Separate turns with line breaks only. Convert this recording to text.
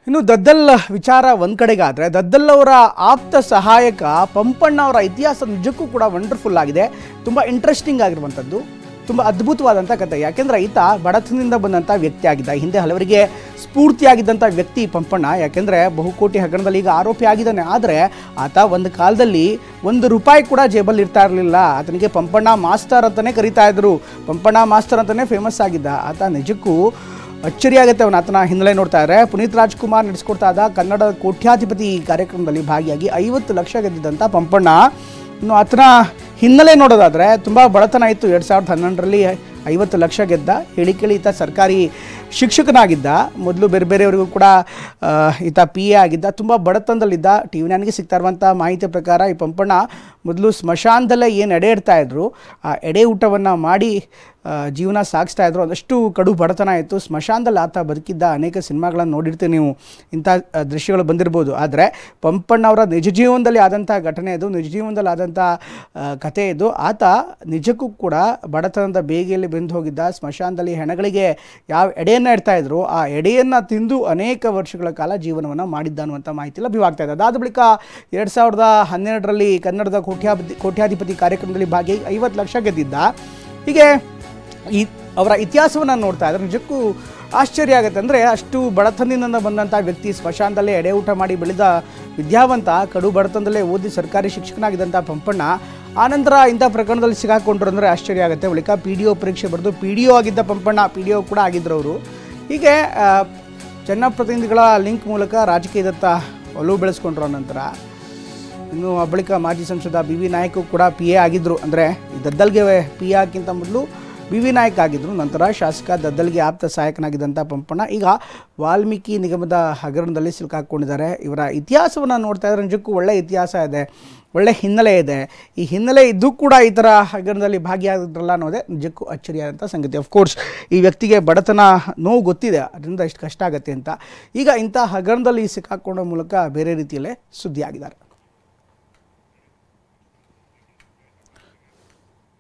ಇನ್ನು ದದ್ದಲ್ ವಿಚಾರ ಒಂದು ಕಡೆಗಾದರೆ ದದ್ದಲ್ ಅವರ ಆಪ್ತ ಸಹಾಯಕ ಪಂಪಣ್ಣ ಅವರ ಇತಿಹಾಸ ನಿಜಕ್ಕೂ ಕೂಡ ವಂಡರ್ಫುಲ್ ಆಗಿದೆ. ತುಂಬ ಇಂಟ್ರೆಸ್ಟಿಂಗ್ ಆಗಿರುವಂಥದ್ದು, ತುಂಬ ಅದ್ಭುತವಾದಂಥ ಕಥೆ. ಯಾಕೆಂದರೆ ಈತ ಬಡತನದಿಂದ ಬಂದಂಥ ವ್ಯಕ್ತಿ ಆಗಿದ್ದ, ಹಿಂದೆ ಹಲವರಿಗೆ ಸ್ಫೂರ್ತಿಯಾಗಿದ್ದಂಥ ವ್ಯಕ್ತಿ ಪಂಪಣ್ಣ. ಯಾಕೆಂದರೆ ಬಹುಕೋಟಿ ಹಗರಣದಲ್ಲಿ ಈಗ ಆರೋಪಿ ಆಗಿದ್ದಾನೆ. ಆದರೆ ಆತ ಒಂದು ಕಾಲದಲ್ಲಿ ₹1 ಕೂಡ ಜೇಬಲ್ಲಿ ಇರ್ತಾ ಇರಲಿಲ್ಲ. ಆತನಿಗೆ ಪಂಪಣ್ಣ ಮಾಸ್ಟರ್ ಅಂತಲೇ ಕರೀತಾ ಇದ್ರು, ಪಂಪಣ್ಣ ಮಾಸ್ಟರ್ ಅಂತಲೇ ಫೇಮಸ್ ಆಗಿದ್ದ ಆತ. ನಿಜಕ್ಕೂ ಅಚ್ಚರಿಯಾಗುತ್ತೆ ಆತನ ಹಿನ್ನೆಲೆ ನೋಡ್ತಾ ಇದ್ದಾರೆ. ಪುನೀತ್ ರಾಜ್ಕುಮಾರ್ ನಡೆಸ್ಕೊಡ್ತಾ ಇದ್ದ ಕನ್ನಡ ಕೋಟ್ಯಾಧಿಪತಿ ಕಾರ್ಯಕ್ರಮದಲ್ಲಿ ಭಾಗಿಯಾಗಿ 50 ಲಕ್ಷ ಗೆದ್ದಿದ್ದಂಥ ಪಂಪಣ್ಣ. ಇನ್ನು ಆತನ ಹಿನ್ನೆಲೆ ನೋಡೋದಾದರೆ ತುಂಬ ಬಡತನ ಇತ್ತು. 2011ರಲ್ಲಿ 50 ಲಕ್ಷ ಗೆದ್ದ. ಹೇಳಿ ಕೇಳಿ ಈತ ಸರ್ಕಾರಿ ಶಿಕ್ಷಕನಾಗಿದ್ದ. ಮೊದಲು ಬೇರೆ ಬೇರೆಯವರಿಗೂ ಕೂಡ ಈತ PA ಆಗಿದ್ದ. ತುಂಬ ಬಡತನದಲ್ಲಿದ್ದ. TV9ಗೆ ಸಿಗ್ತಾ ಇರುವಂಥ ಮಾಹಿತಿ ಪ್ರಕಾರ ಈ ಪಂಪಣ್ಣ ಮೊದಲು ಸ್ಮಶಾನದಲ್ಲೇ ಏನು ಎಡೆ ಇಡ್ತಾಯಿದ್ರು ಆ ಎಡೆ ಊಟವನ್ನು ಮಾಡಿ ಜೀವನ ಸಾಗಿಸ್ತಾ ಇದ್ರು. ಅದಷ್ಟು ಕಡು ಬಡತನ ಇತ್ತು. ಸ್ಮಶಾನದಲ್ಲಿ ಆತ ಬದುಕಿದ್ದ. ಅನೇಕ ಸಿನಿಮಾಗಳನ್ನು ನೋಡಿರ್ತೀವಿ ನೀವು, ಇಂಥ ದೃಶ್ಯಗಳು ಬಂದಿರ್ಬೋದು. ಆದರೆ ಪಂಪಣ್ಣ ಅವರ ನಿಜ ಜೀವನದಲ್ಲಿ ಆದಂಥ ಘಟನೆ ಇದು, ನಿಜ ಜೀವನದಲ್ಲಿ ಆದಂಥ ಕಥೆ ಇದು. ಆತ ನಿಜಕ್ಕೂ ಕೂಡ ಬಡತನದ ಬೇಗೆಯಲ್ಲಿ ಬೆಂದು ಹೋಗಿದ್ದ. ಸ್ಮಶಾನದಲ್ಲಿ ಹೆಣಗಳಿಗೆ ಯಾವ ಎಡೆಯನ್ನು ಇಡ್ತಾಯಿದ್ರು ಆ ಎಡೆಯನ್ನು ತಿಂದು ಅನೇಕ ವರ್ಷಗಳ ಕಾಲ ಜೀವನವನ್ನು ಮಾಡಿದ್ದ ಅನ್ನುವಂಥ ಮಾಹಿತಿ ಲಭ್ಯವಾಗ್ತಾ ಇದೆ. ಅದಾದ ಬಳಿಕ 2012ರಲ್ಲಿ ಕನ್ನಡದ ಕೋಟ್ಯಾಧಿಪತಿ ಕಾರ್ಯಕ್ರಮದಲ್ಲಿ ಭಾಗಿಯಾಗಿ 50 ಲಕ್ಷ ಗೆದ್ದಿದ್ದ. ಹೀಗೆ ಅವರ ಇತಿಹಾಸವನ್ನು ನೋಡ್ತಾ ಇದ್ರೆ ನಿಜಕ್ಕೂ ಆಶ್ಚರ್ಯ ಆಗುತ್ತೆ. ಅಂದರೆ ಅಷ್ಟು ಬಡತನದಿಂದ ಬಂದಂಥ ವ್ಯಕ್ತಿ, ಸ್ಮಶಾನದಲ್ಲೇ ಎಡೆ ಊಟ ಮಾಡಿ ಬೆಳೆದ ವಿದ್ಯಾವಂತ, ಕಡು ಬಡತನದಲ್ಲೇ ಓದಿ ಸರ್ಕಾರಿ ಶಿಕ್ಷಕನಾಗಿದ್ದಂಥ ಪಂಪಣ್ಣ ಆನಂತರ ಇಂಥ ಪ್ರಕರಣದಲ್ಲಿ ಸಿಗಾಕೊಂಡ್ರು ಅಂದರೆ ಆಶ್ಚರ್ಯ ಆಗುತ್ತೆ. ಬಳಿಕ PDO ಪರೀಕ್ಷೆ ಬರೆದು PDO ಆಗಿದ್ದ ಪಂಪಣ್ಣ, PDO ಕೂಡ ಆಗಿದ್ದರು ಅವರು. ಹೀಗೆ ಜನಪ್ರತಿನಿಧಿಗಳ ಲಿಂಕ್ ಮೂಲಕ ರಾಜಕೀಯದತ್ತ ಒಲವು ಬೆಳೆಸ್ಕೊಂಡ್ರು. ನಂತರ ಇನ್ನು ಬಳಿಕ ಮಾಜಿ ಸಂಸದ BV ನಾಯಕ್ ಕೂಡ PA ಆಗಿದ್ದರು. ಅಂದರೆ ದದ್ದಲ್ಗೆ PA ಆಗಿಂತ ಮೊದಲು BV ನಾಯಕ್ ಆಗಿದ್ದರು. ನಂತರ ಶಾಸಕ ದದ್ದಲ್ಗೆ ಆಪ್ತ ಸಹಾಯಕನಾಗಿದ್ದಂಥ ಪಂಪಣ್ಣ ಈಗ ವಾಲ್ಮೀಕಿ ನಿಗಮದ ಹಗರಣದಲ್ಲಿ ಸಿಲುಕಾಕೊಂಡಿದ್ದಾರೆ. ಇವರ ಇತಿಹಾಸವನ್ನು ನೋಡ್ತಾ ಇದ್ರೆ ನಿಜಕ್ಕೂ ಒಳ್ಳೆಯ ಇತಿಹಾಸ ಇದೆ, ಒಳ್ಳೆ ಹಿನ್ನೆಲೆ ಇದೆ. ಈ ಹಿನ್ನೆಲೆ ಇದ್ದು ಕೂಡ ಈ ಥರ ಹಗರಣದಲ್ಲಿ ಭಾಗಿಯಾಗಿದ್ರಲ್ಲ ಅನ್ನೋದೇ ನಿಜಕ್ಕೂ ಅಚ್ಚರಿಯಾದಂಥ ಸಂಗತಿ. ಅಫ್ಕೋರ್ಸ್ ಈ ವ್ಯಕ್ತಿಗೆ ಬಡತನ ನೋವು ಗೊತ್ತಿದೆ, ಅದರಿಂದ ಎಷ್ಟು ಕಷ್ಟ ಆಗುತ್ತೆ ಅಂತ. ಈಗ ಇಂಥ ಹಗರಣದಲ್ಲಿ ಸಿಕ್ಕಾಕೊಳ್ಳೋ ಮೂಲಕ ಬೇರೆ ರೀತಿಯಲ್ಲೇ ಸುದ್ದಿಯಾಗಿದ್ದಾರೆ.